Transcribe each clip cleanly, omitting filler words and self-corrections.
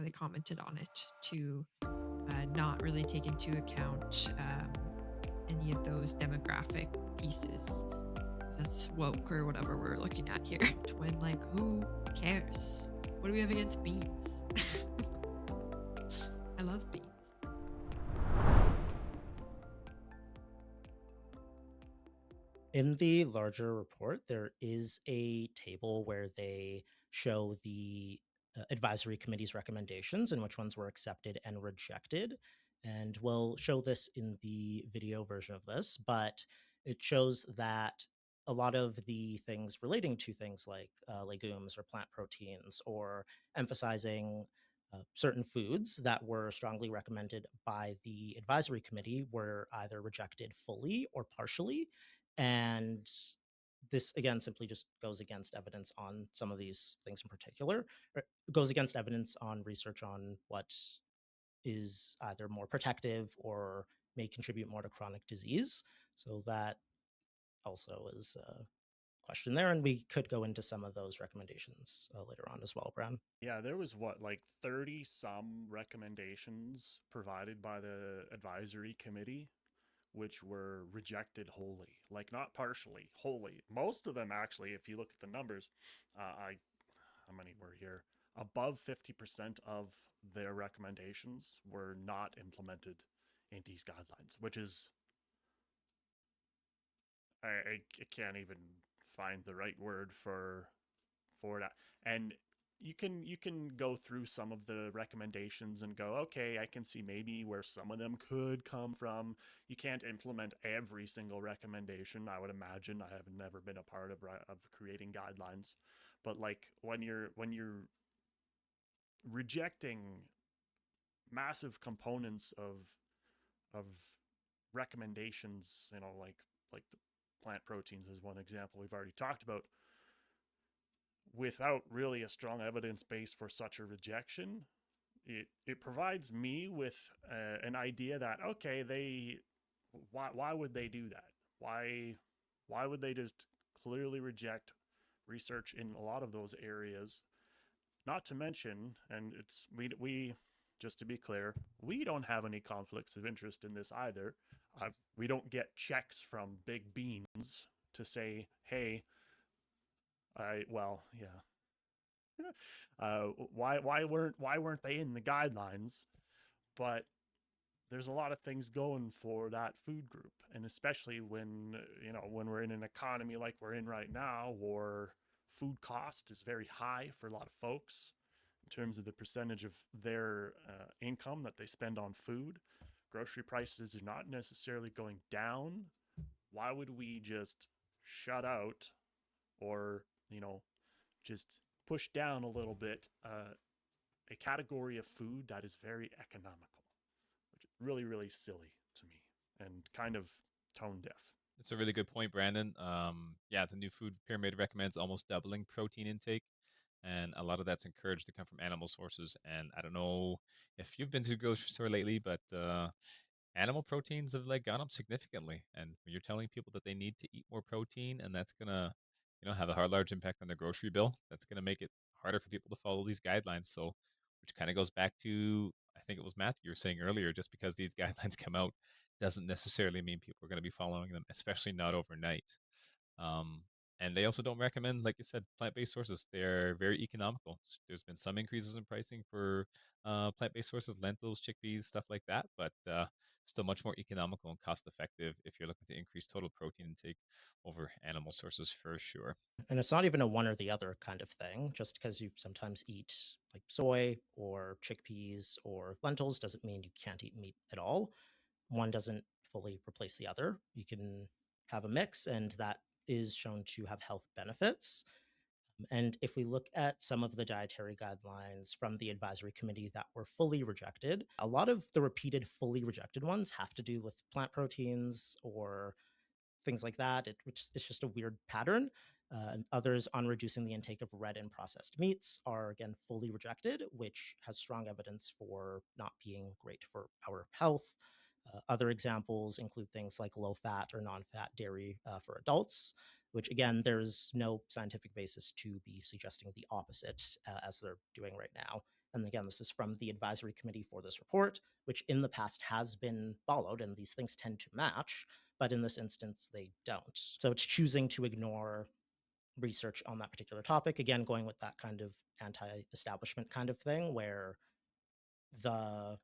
really commented on it to not really take into account any of those demographic pieces. That's woke or whatever we're looking at here. When, like, who cares? What do we have against beans? I love beans. In the larger report, there is a table where they show the advisory committee's recommendations and which ones were accepted and rejected. And we'll show this in the video version of this, but it shows that a lot of the things relating to things like legumes or plant proteins or emphasizing certain foods that were strongly recommended by the advisory committee were either rejected fully or partially, and this again simply just goes against evidence on some of these things in particular, or goes against evidence on research on what is either more protective or may contribute more to chronic disease. So that also is a question there. And we could go into some of those recommendations later on as well, Bram. Yeah, there was what, like 30 some recommendations provided by the advisory committee, which were rejected wholly, like not partially, wholly. Most of them, actually, if you look at the numbers, how many were here? Above 50% of their recommendations were not implemented in these guidelines, which is, I can't even find the right word for that. And you can go through some of the recommendations and go, okay, I can see maybe where some of them could come from. You can't implement every single recommendation, I would imagine. I have never been a part of creating guidelines, but like when you're rejecting massive components of recommendations, like the plant proteins is one example we've already talked about, without really a strong evidence base for such a rejection, it provides me with an idea that, okay, why would they do that? Why would they just clearly reject research in a lot of those areas? Not to mention, and we just to be clear, we don't have any conflicts of interest in this either. We don't get checks from Big Beans to say, hey, yeah. Why weren't they in the guidelines? But there's a lot of things going for that food group, and especially when we're in an economy like we're in right now, where food cost is very high for a lot of folks in terms of the percentage of their income that they spend on food. Grocery prices are not necessarily going down. Why would we just shut out, or just push down a little bit a category of food that is very economical, which is really, really silly to me and kind of tone deaf. That's a really good point, Brandon. Yeah, the new food pyramid recommends almost doubling protein intake, and a lot of that's encouraged to come from animal sources. And I don't know if you've been to a grocery store lately, but animal proteins have like gone up significantly. And when you're telling people that they need to eat more protein, and that's gonna, have a large impact on their grocery bill, that's gonna make it harder for people to follow these guidelines. So, which kind of goes back to, I think it was Matthew you were saying earlier, just because these guidelines come out doesn't necessarily mean people are going to be following them, especially not overnight. Um, and they also don't recommend, like you said, plant-based sources. They're very economical. There's been some increases in pricing for plant-based sources, lentils, chickpeas, stuff like that, but still much more economical and cost-effective if you're looking to increase total protein intake over animal sources for sure. And it's not even a one or the other kind of thing. Just because you sometimes eat like soy or chickpeas or lentils doesn't mean you can't eat meat at all. One doesn't fully replace the other. You can have a mix, and that is shown to have health benefits. And if we look at some of the dietary guidelines from the advisory committee that were fully rejected, a lot of the repeated fully rejected ones have to do with plant proteins or things like that. It's just a weird pattern. And others on reducing the intake of red and processed meats are again fully rejected, which has strong evidence for not being great for our health. Other examples include things like low fat or non fat dairy for adults, which again, there's no scientific basis to be suggesting the opposite as they're doing right now. And again, this is from the advisory committee for this report, which in the past has been followed, and these things tend to match, but in this instance, they don't. So it's choosing to ignore research on that particular topic. Again, going with that kind of anti-establishment kind of thing where the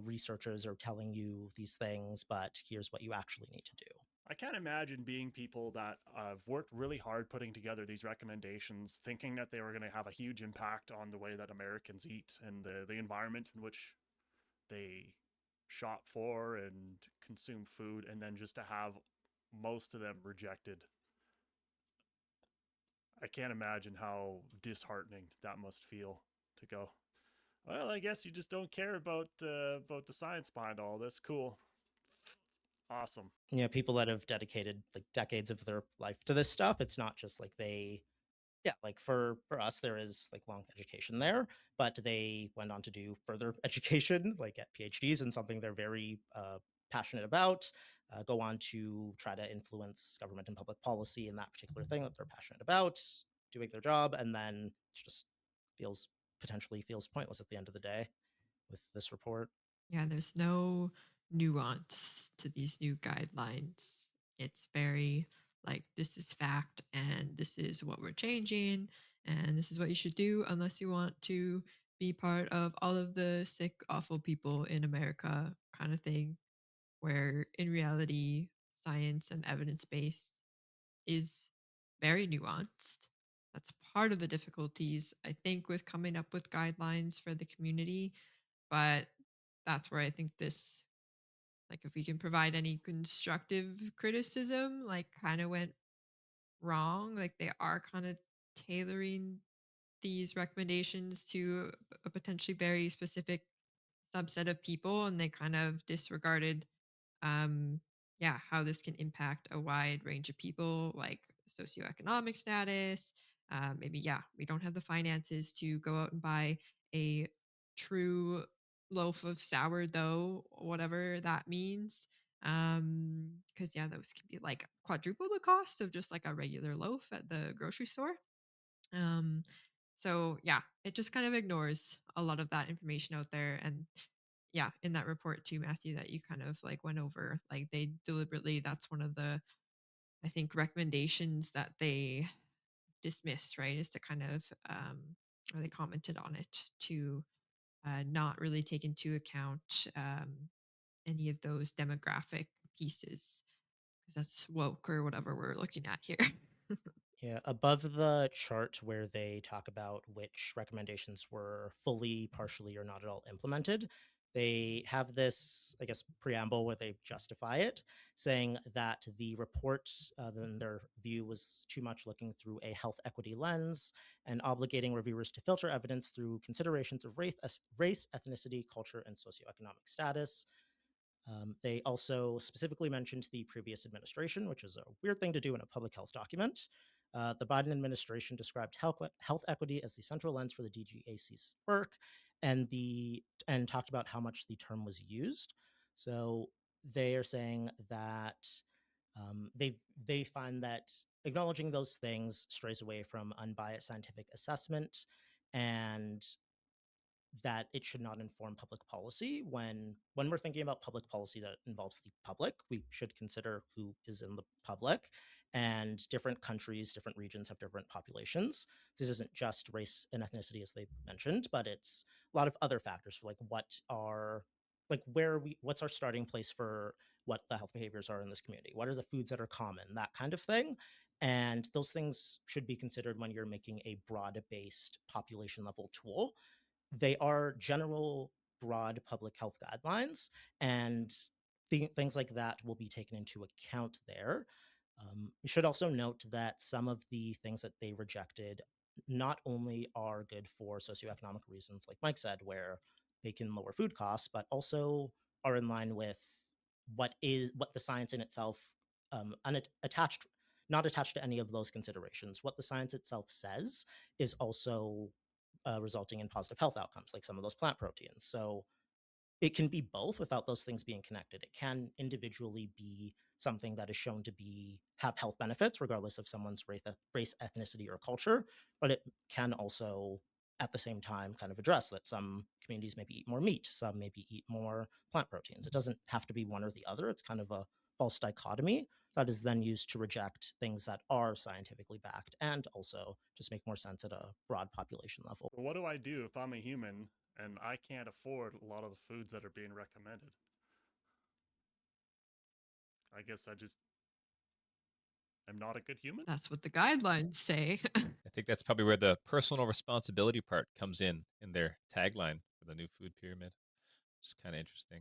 researchers are telling you these things, but here's what you actually need to do. I can't imagine being people that have worked really hard putting together these recommendations, thinking that they were going to have a huge impact on the way that Americans eat and the environment in which they shop for and consume food, and then just to have most of them rejected. I can't imagine how disheartening that must feel to go, well, I guess you just don't care about the science behind all this. Cool. Awesome. Yeah, people that have dedicated like decades of their life to this stuff, it's not just like they yeah, like for us there is like long education there, but they went on to do further education, like get PhDs in something they're very passionate about, go on to try to influence government and public policy in that particular thing that they're passionate about, doing their job, and then it just potentially feels pointless at the end of the day with this report. Yeah, there's no nuance to these new guidelines. It's very like this is fact and this is what we're changing and this is what you should do unless you want to be part of all of the sick, awful people in America kind of thing, where in reality, science and evidence based is very nuanced. That's part of the difficulties, I think, with coming up with guidelines for the community. But that's where I think this, like, if we can provide any constructive criticism, like, kind of went wrong. Like, they are kind of tailoring these recommendations to a potentially very specific subset of people, and they kind of disregarded um yeah, how this can impact a wide range of people, like socioeconomic status. Maybe, yeah, we don't have the finances to go out and buy a true loaf of sourdough, whatever that means. Because yeah, those can be like quadruple the cost of just like a regular loaf at the grocery store. um so yeah, it just kind of ignores a lot of that information out there. And yeah, in that report too, Matthew, that you kind of like went over, like they deliberately, that's one of the, I think, recommendations that they dismissed, right? Is to kind of, or they commented on it to not really take into account any of those demographic pieces, because that's woke or whatever we're looking at here. Yeah, above the chart where they talk about which recommendations were fully, partially, or not at all implemented, they have this, I guess, preamble where they justify it, saying that the report, in their view, was too much looking through a health equity lens and obligating reviewers to filter evidence through considerations of race, ethnicity, culture, and socioeconomic status. They also specifically mentioned the previous administration, which is a weird thing to do in a public health document. The Biden administration described health equity as the central lens for the DGAC's work, and talked about how much the term was used. So they are saying that they find that acknowledging those things strays away from unbiased scientific assessment, and that it should not inform public policy. When we're thinking about public policy that involves the public, we should consider who is in the public, and different countries, different regions have different populations. This isn't just race and ethnicity as they mentioned, but it's a lot of other factors for what's our starting place for what the health behaviors are in this community, what are the foods that are common, that kind of thing. And those things should be considered when you're making a broad-based population level tool. They are general, broad public health guidelines, and things like that will be taken into account there. You should also note that some of the things that they rejected not only are good for socioeconomic reasons, like Mike said, where they can lower food costs, but also are in line with what the science in itself, unattached, not attached to any of those considerations. What the science itself says is also resulting in positive health outcomes, like some of those plant proteins. So it can be both without those things being connected. It can individually be something that is shown to have health benefits, regardless of someone's race, ethnicity, or culture, but it can also at the same time kind of address that some communities maybe eat more meat, some maybe eat more plant proteins. It doesn't have to be one or the other. It's kind of a false dichotomy that is then used to reject things that are scientifically backed and also just make more sense at a broad population level. What do I do if I'm a human and I can't afford a lot of the foods that are being recommended? I guess I just am not a good human. That's what the guidelines say. I think that's probably where the personal responsibility part comes in their tagline for the new food pyramid. It's kind of interesting.